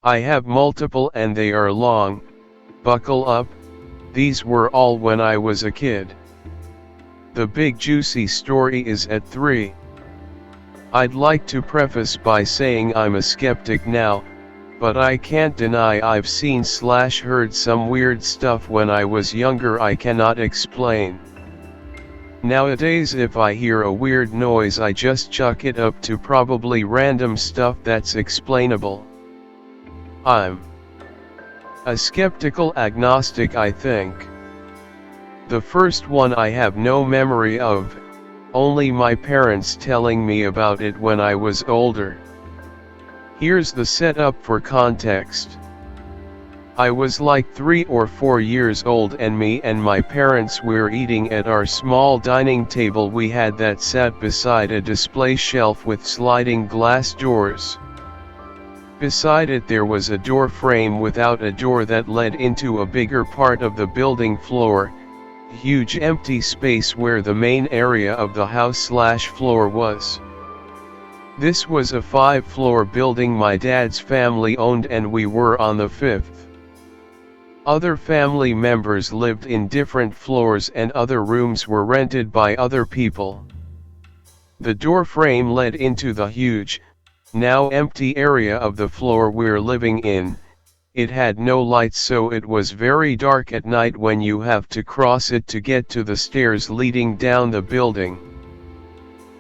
I have multiple and they are long. Buckle up, these were all when I was a kid. The big juicy story is at 3. I'd like to preface by saying I'm a skeptic now, but I can't deny I've seen/heard some weird stuff when I was younger I cannot explain. Nowadays if I hear a weird noise I just chuck it up to probably random stuff that's explainable. I'm a skeptical agnostic, I think. The first one I have no memory of, only my parents telling me about it when I was older. Here's the setup for context. I was like 3 or 4 years old and me and my parents were eating at our small dining table we had that sat beside a display shelf with sliding glass doors. Beside it there was a door frame without a door that led into a bigger part of the building floor, huge empty space where the main area of the house/floor was. This was a 5-floor building my dad's family owned and we were on the 5th. Other family members lived in different floors and other rooms were rented by other people. The door frame led into the huge, now empty area of the floor we're living in. It had no lights so it was very dark at night when you have to cross it to get to the stairs leading down the building.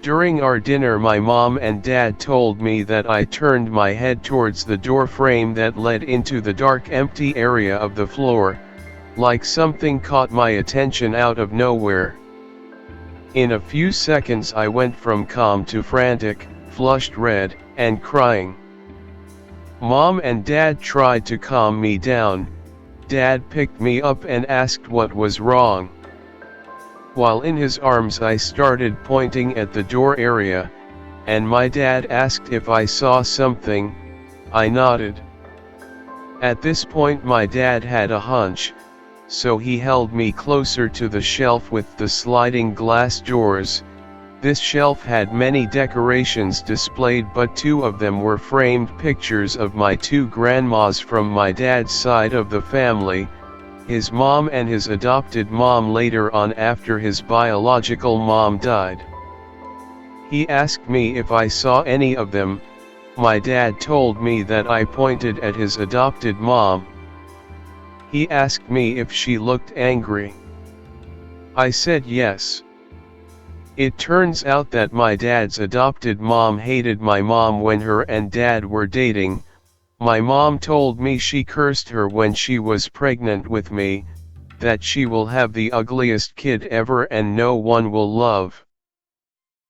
During our dinner my mom and dad told me that I turned my head towards the door frame that led into the dark empty area of the floor, like something caught my attention out of nowhere. In a few seconds I went from calm to frantic, flushed red, and crying. Mom and Dad tried to calm me down. Dad picked me up and asked what was wrong. While in his arms I started pointing at the door area, and my dad asked if I saw something. I nodded. At this point my dad had a hunch, so he held me closer to the shelf with the sliding glass doors. This shelf had many decorations displayed but 2 of them were framed pictures of my 2 grandmas from my dad's side of the family, his mom and his adopted mom later on after his biological mom died. He asked me if I saw any of them. My dad told me that I pointed at his adopted mom. He asked me if she looked angry. I said yes. It turns out that my dad's adopted mom hated my mom when her and dad were dating. My mom told me she cursed her when she was pregnant with me, that she will have the ugliest kid ever and no one will love.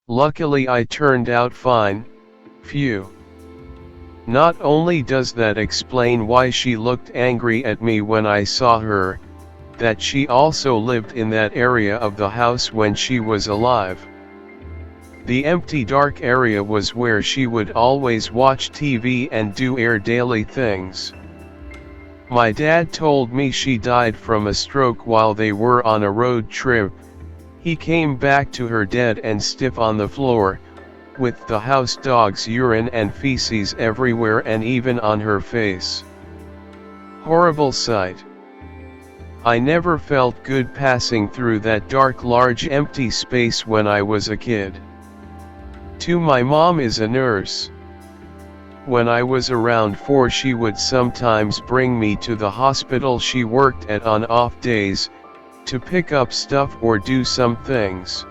Luckily I turned out fine, phew. Not only does that explain why she looked angry at me when I saw her, that she also lived in that area of the house when she was alive. The empty dark area was where she would always watch TV and do her daily things. My dad told me she died from a stroke while they were on a road trip. He came back to her dead and stiff on the floor, with the house dog's urine and feces everywhere and even on her face. Horrible sight. I never felt good passing through that dark large empty space when I was a kid. 2. My mom is a nurse. When I was around 4 she would sometimes bring me to the hospital she worked at on off days, to pick up stuff or do some things.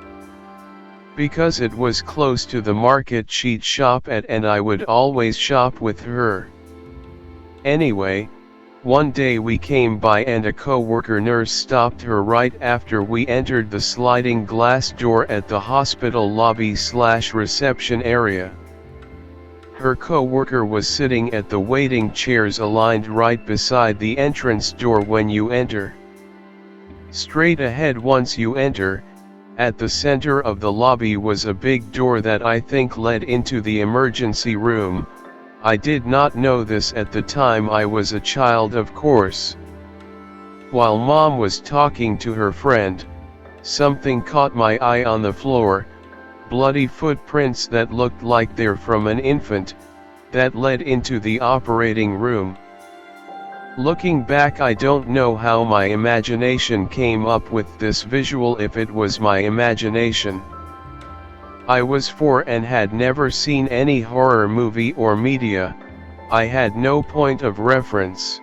Because it was close to the market she'd shop at and I would always shop with her. Anyway, one day we came by and a co-worker nurse stopped her right after we entered the sliding glass door at the hospital lobby/reception area. Her co-worker was sitting at the waiting chairs aligned right beside the entrance door when you enter. Straight ahead once you enter, at the center of the lobby was a big door that I think led into the emergency room. I did not know this at the time, I was a child of course. While Mom was talking to her friend, something caught my eye on the floor, bloody footprints that looked like they're from an infant. that led into the operating room. Looking back, I don't know how my imagination came up with this visual, if it was my imagination. I was 4 and had never seen any horror movie or media. I had no point of reference.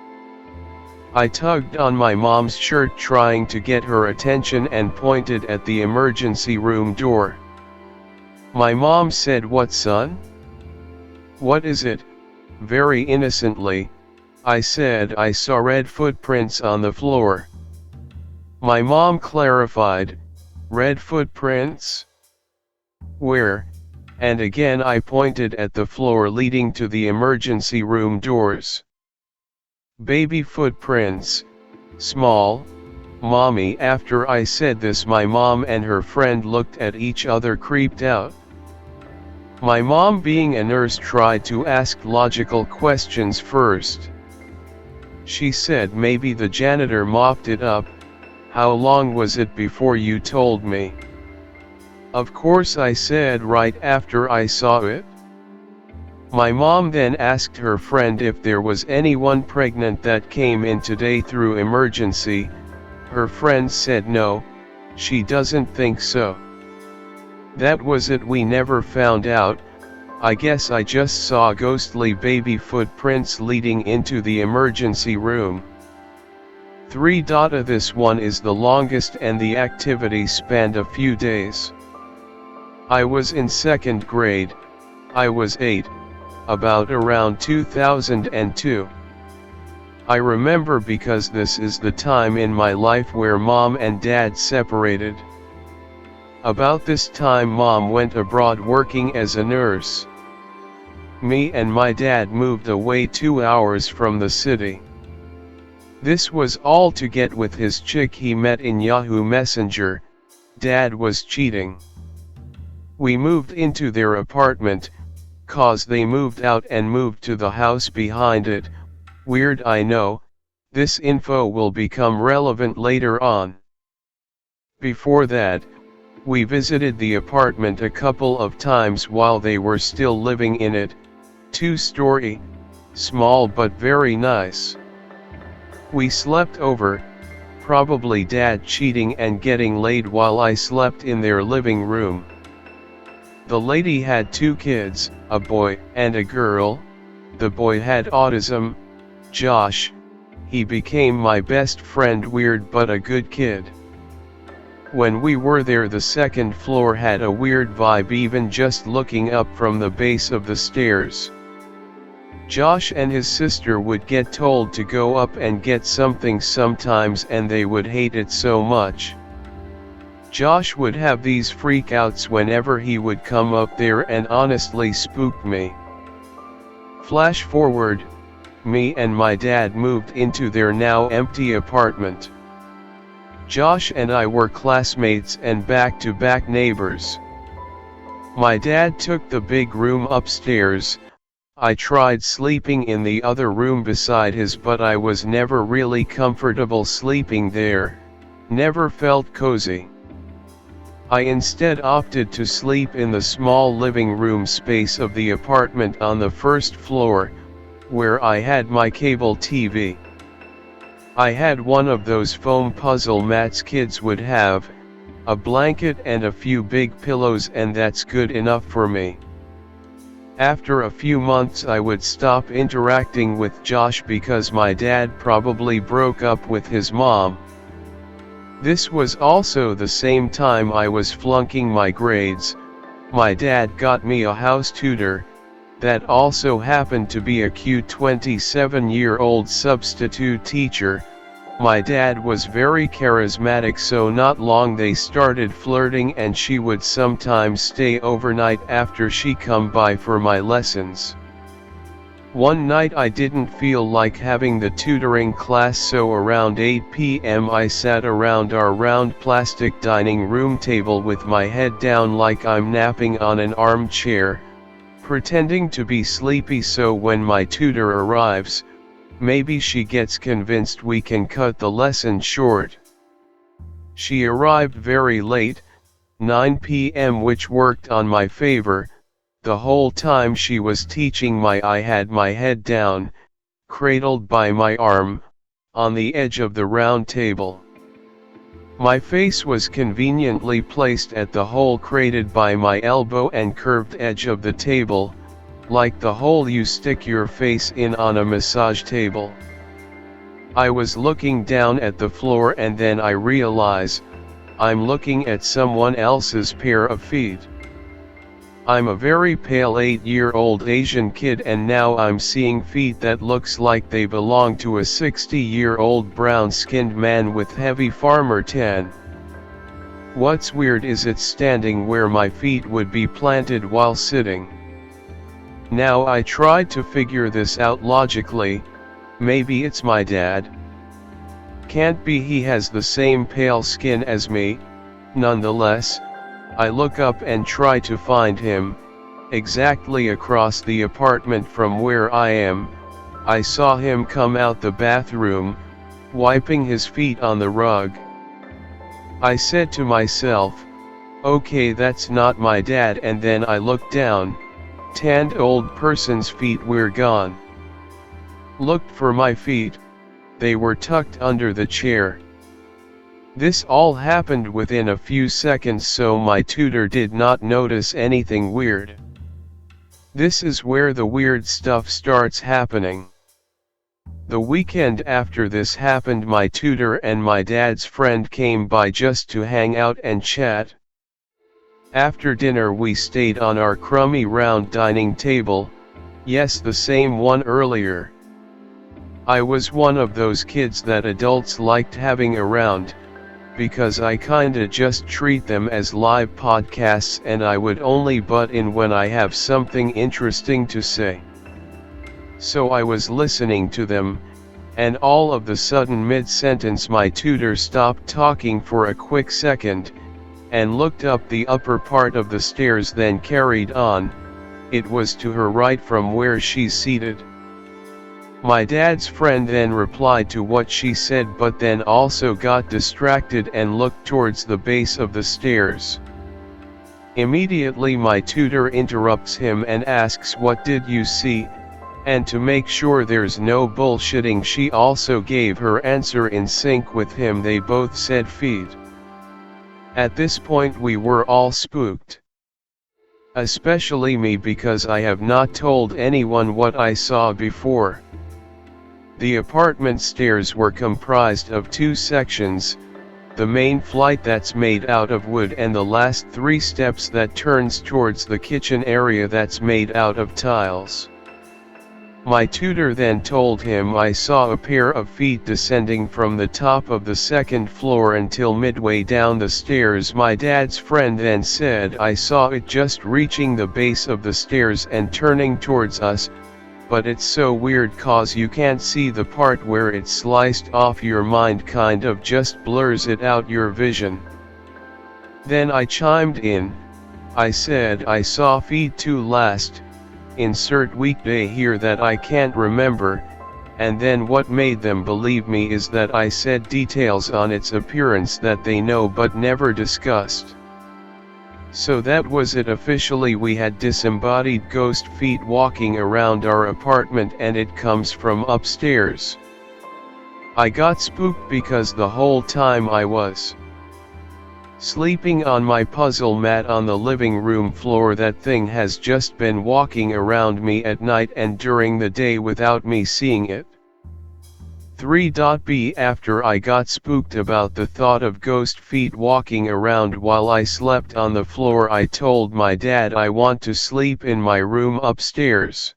I tugged on my mom's shirt trying to get her attention and pointed at the emergency room door. My mom said, "What, son? What is it?" Very innocently, I said I saw red footprints on the floor. My mom clarified, "Red footprints? Where?" And again I pointed at the floor leading to the emergency room doors. "Baby footprints, small, Mommy." After I said this, my mom and her friend looked at each other, creeped out. My mom, being a nurse, tried to ask logical questions first. She said, "Maybe the janitor mopped it up. How long was it before you told me?" Of course I said right after I saw it. My mom then asked her friend if there was anyone pregnant that came in today through emergency. Her friend said no, she doesn't think so. That was it. We never found out. I guess I just saw ghostly baby footprints leading into the emergency room. 3. This one is the longest and the activity spanned a few days. I was in 2nd grade. I was 8, about around 2002. I remember because this is the time in my life where mom and dad separated. About this time mom went abroad working as a nurse. Me and my dad moved away 2 hours from the city. This was all to get with his chick he met in Yahoo Messenger. Dad was cheating. We moved into their apartment, cause they moved out and moved to the house behind it. Weird, I know. This info will become relevant later on. Before that, we visited the apartment a couple of times while they were still living in it. 2-story, small but very nice. We slept over, probably dad cheating and getting laid while I slept in their living room. The lady had 2 kids, a boy and a girl. The boy had autism, Josh. He became my best friend. Weird but a good kid. When we were there, the 2nd floor had a weird vibe even just looking up from the base of the stairs. Josh and his sister would get told to go up and get something sometimes and they would hate it so much. Josh would have these freakouts whenever he would come up there and honestly spooked me. Flash forward, me and my dad moved into their now empty apartment. Josh and I were classmates and back-to-back neighbors. My dad took the big room upstairs. I tried sleeping in the other room beside his, but I was never really comfortable sleeping there, never felt cozy. I instead opted to sleep in the small living room space of the apartment on the 1st floor, where I had my cable TV. I had one of those foam puzzle mats kids would have, a blanket and a few big pillows, and that's good enough for me. After a few months I would stop interacting with Josh because my dad probably broke up with his mom. This was also the same time I was flunking my grades. My dad got me a house tutor, that also happened to be a cute 27-year-old substitute teacher. My dad was very charismatic, so not long they started flirting and she would sometimes stay overnight after she come by for my lessons. One night I didn't feel like having the tutoring class, so around 8 p.m. I sat around our round plastic dining room table with my head down like I'm napping on an armchair, pretending to be sleepy so when my tutor arrives, maybe she gets convinced we can cut the lesson short. She arrived very late, 9 p.m., which worked on my favor. the whole time she was teaching I had my head down, cradled by my arm, on the edge of the round table. My face was conveniently placed at the hole created by my elbow and curved edge of the table, like the hole you stick your face in on a massage table. I was looking down at the floor and then I realize, I'm looking at someone else's pair of feet. I'm a very pale 8-year-old Asian kid and now I'm seeing feet that looks like they belong to a 60-year-old brown-skinned man with heavy farmer tan. What's weird is it's standing where my feet would be planted while sitting. Now I tried to figure this out logically, maybe it's my dad. Can't be, he has the same pale skin as me. Nonetheless, I look up and try to find him. Exactly across the apartment from where I am, I saw him come out the bathroom, wiping his feet on the rug. I said to myself, okay, that's not my dad, and then I looked down, tanned old person's feet were gone. Looked for my feet, they were tucked under the chair. This all happened within a few seconds, so my tutor did not notice anything weird. This is where the weird stuff starts happening. The weekend after this happened, my tutor and my dad's friend came by just to hang out and chat. After dinner we stayed on our crummy round dining table, yes, the same one earlier. I was one of those kids that adults liked having around, because I kinda just treat them as live podcasts and I would only butt in when I have something interesting to say. So I was listening to them, and all of the sudden mid-sentence my tutor stopped talking for a quick second, and looked up the upper part of the stairs, then carried on. It was to her right from where she's seated. My dad's friend then replied to what she said, but then also got distracted and looked towards the base of the stairs. Immediately my tutor interrupts him and asks, "What did you see?" And to make sure there's no bullshitting, she also gave her answer in sync with him. They both said feet. At this point we were all spooked. Especially me, because I have not told anyone what I saw before. The apartment stairs were comprised of 2 sections, the main flight that's made out of wood and the last 3 steps that turns towards the kitchen area that's made out of tiles. My tutor then told him I saw a pair of feet descending from the top of the 2nd floor until midway down the stairs. My dad's friend then said I saw it just reaching the base of the stairs and turning towards us, but it's so weird cause you can't see the part where it sliced off. Your mind kind of just blurs it out, your vision. Then I chimed in. I said I saw feet too last, insert weekday here, that I can't remember, and then what made them believe me is that I said details on its appearance that they know but never discussed. So that was it officially. We had disembodied ghost feet walking around our apartment, and it comes from upstairs. I got spooked because the whole time I was sleeping on my puzzle mat on the living room floor, that thing has just been walking around me at night and during the day without me seeing it. 3b After I got spooked about the thought of ghost feet walking around while I slept on the floor, I told my dad I want to sleep in my room upstairs.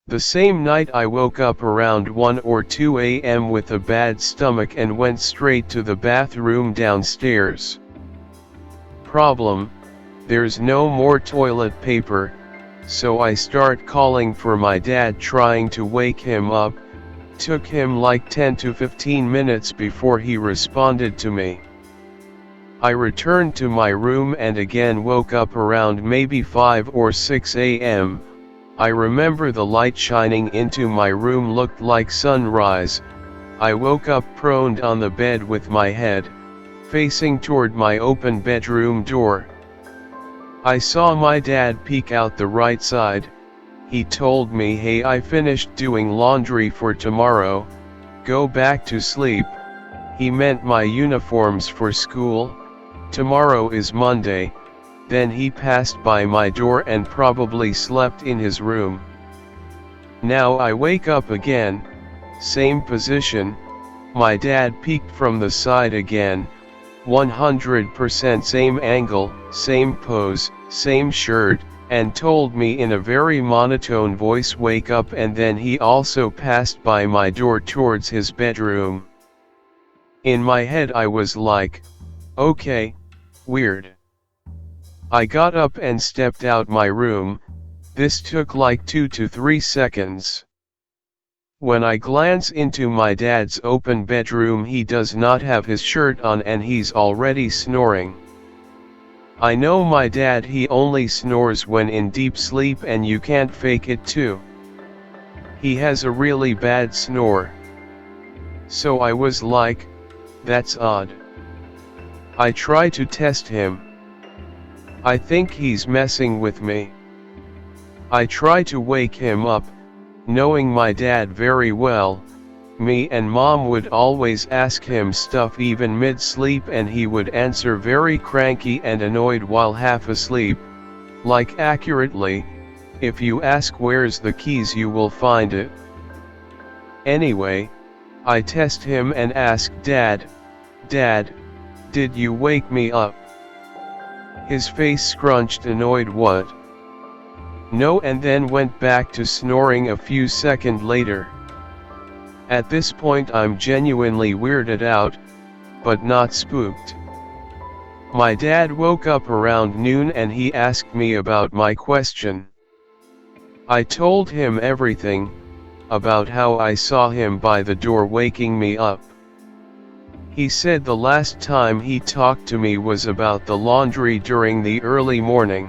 The same night I woke up around 1 or 2 a.m. with a bad stomach and went straight to the bathroom downstairs. Problem: there's no more toilet paper, so I start calling for my dad, trying to wake him up. Took him like 10 to 15 minutes before he responded to me. I returned to my room and again woke up around maybe 5 or 6 a.m. I remember the light shining into my room looked like sunrise. I woke up prone on the bed with my head facing toward my open bedroom door. I saw my dad peek out the right side. He told me, "Hey, I finished doing laundry for tomorrow, go back to sleep." He meant my uniforms for school. Tomorrow is Monday. Then he passed by my door and probably slept in his room. Now I wake up again, same position, my dad peeked from the side again, 100% same angle, same pose, same shirt, and told me in a very monotone voice, "Wake up," and then he also passed by my door towards his bedroom. In my head I was like, okay, weird. I got up and stepped out my room. This took like 2 to 3 seconds. When I glance into my dad's open bedroom, he does not have his shirt on and he's already snoring. I know my dad, he only snores when in deep sleep and you can't fake it too. He has a really bad snore. So I was like, that's odd. I try to test him. I think he's messing with me. I try to wake him up, knowing my dad very well. Me and mom would always ask him stuff even mid-sleep and he would answer very cranky and annoyed while half asleep. Like accurately, if you ask where's the keys you will find it. Anyway, I test him and ask, Dad, did you wake me up? His face scrunched, annoyed. What? No, and then went back to snoring a few seconds later. At this point I'm genuinely weirded out, but not spooked. My dad woke up around noon and he asked me about my question. I told him everything, about how I saw him by the door waking me up. He said the last time he talked to me was about the laundry during the early morning.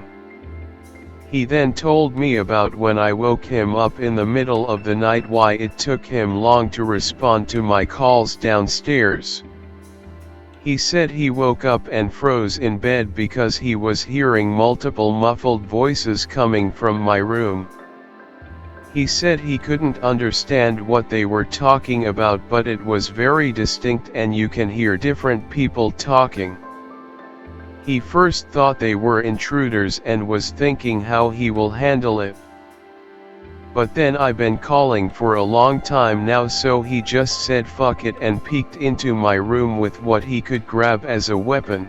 He then told me about when I woke him up in the middle of the night, why it took him long to respond to my calls downstairs. He said he woke up and froze in bed because he was hearing multiple muffled voices coming from my room. He said he couldn't understand what they were talking about, but it was very distinct and you can hear different people talking. He first thought they were intruders and was thinking how he will handle it. But then I've been calling for a long time now, so he just said fuck it and peeked into my room with what he could grab as a weapon.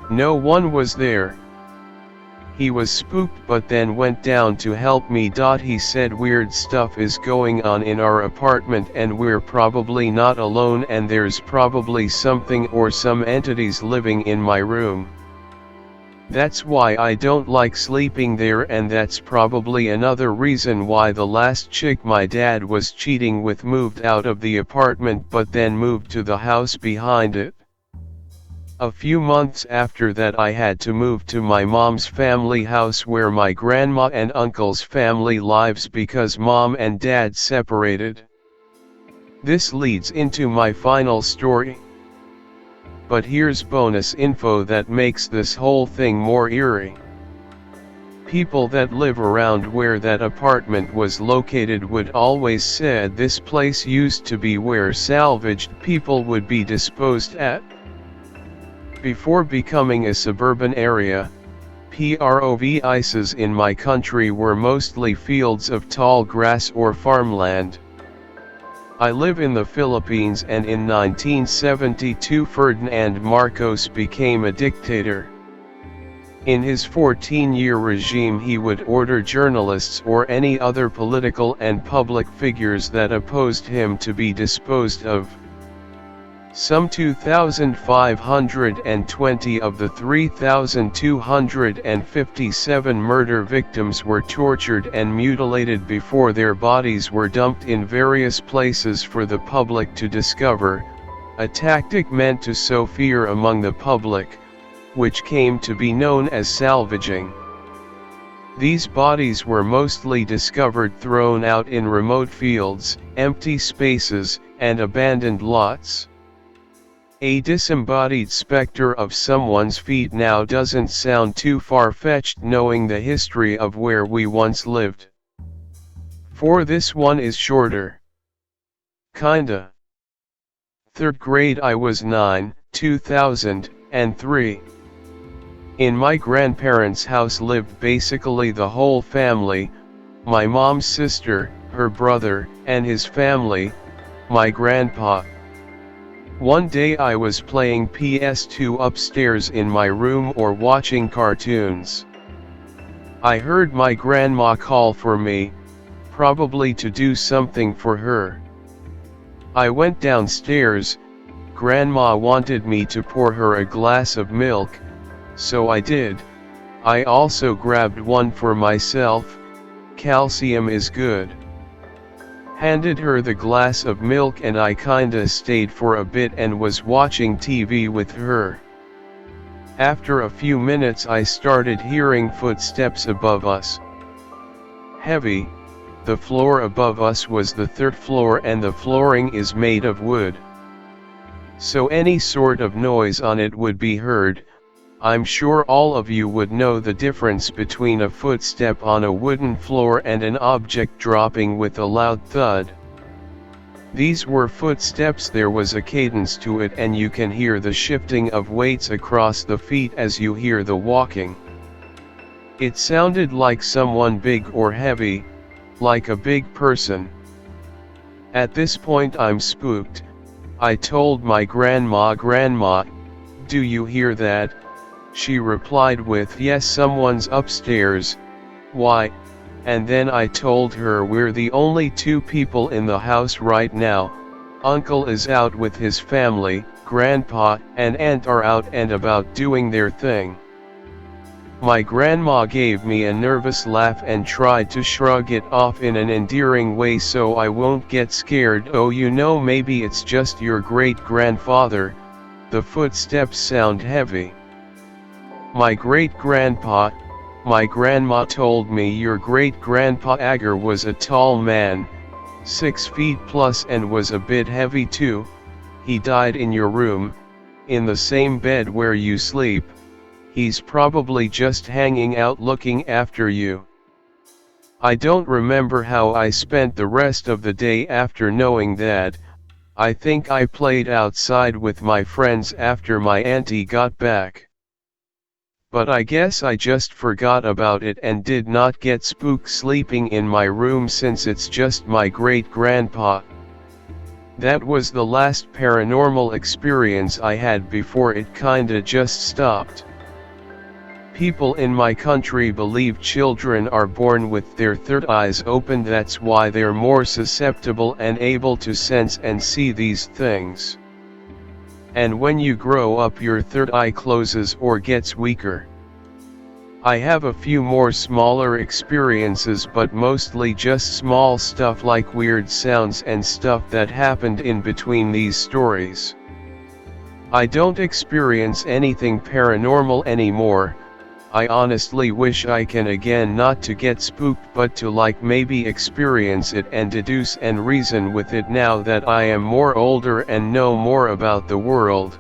No one was there. He was spooked but then went down to help me. He said weird stuff is going on in our apartment and we're probably not alone and there's probably something or some entities living in my room. That's why I don't like sleeping there, and that's probably another reason why the last chick my dad was cheating with moved out of the apartment but then moved to the house behind it. A few months after that I had to move to my mom's family house where my grandma and uncle's family lives because mom and dad separated. This leads into my final story. But here's bonus info that makes this whole thing more eerie. People that live around where that apartment was located would always said this place used to be where salvaged people would be disposed at. Before becoming a suburban area, provinces in my country were mostly fields of tall grass or farmland. I live in the Philippines, and in 1972 Ferdinand Marcos became a dictator. In his 14-year regime he would order journalists or any other political and public figures that opposed him to be disposed of. Some 2,520 of the 3,257 murder victims were tortured and mutilated before their bodies were dumped in various places for the public to discover, a tactic meant to sow fear among the public, which came to be known as salvaging. These bodies were mostly discovered thrown out in remote fields, empty spaces, and abandoned lots. A disembodied specter of someone's feet now doesn't sound too far-fetched knowing the history of where we once lived. For this one is shorter. Kinda. 3rd grade I was 9, 2003. In my grandparents' house lived basically the whole family, my mom's sister, her brother, and his family, my grandpa. One day I was playing PS2 upstairs in my room or watching cartoons. I heard my grandma call for me, probably to do something for her. I went downstairs. Grandma wanted me to pour her a glass of milk, so I did. I also grabbed one for myself. Calcium is good. Handed her the glass of milk and I kinda stayed for a bit and was watching TV with her. After a few minutes I started hearing footsteps above us. Heavy. The floor above us was the 3rd floor and the flooring is made of wood. So any sort of noise on it would be heard. I'm sure all of you would know the difference between a footstep on a wooden floor and an object dropping with a loud thud. These were footsteps. There was a cadence to it and you can hear the shifting of weights across the feet as you hear the walking. It sounded like someone big or heavy, like a big person. At this point I'm spooked. I told my grandma, "Grandma, do you hear that?" She replied with, "Yes, someone's upstairs." "Why?" And then I told her, "We're the only 2 people in the house right now. Uncle is out with his family, Grandpa and Aunt are out and about doing their thing." My grandma gave me a nervous laugh and tried to shrug it off in an endearing way so I won't get scared. "Oh, you know, maybe it's just your great-grandfather. The footsteps sound heavy." My great-grandpa, my grandma told me, "Your great-grandpa Agar was a tall man, 6 feet plus, and was a bit heavy too. He died in your room, in the same bed where you sleep. He's probably just hanging out looking after you." I don't remember how I spent the rest of the day after knowing that. I think I played outside with my friends after my auntie got back. But I guess I just forgot about it and did not get spooked sleeping in my room since it's just my great-grandpa. That was the last paranormal experience I had before it kinda just stopped. People in my country believe children are born with their 3rd eyes open. That's why they're more susceptible and able to sense and see these things. And when you grow up your 3rd eye closes or gets weaker. I have a few more smaller experiences, but mostly just small stuff like weird sounds and stuff that happened in between these stories. I don't experience anything paranormal anymore. I honestly wish I can again, not to get spooked but to maybe experience it and deduce and reason with it now that I am more older and know more about the world.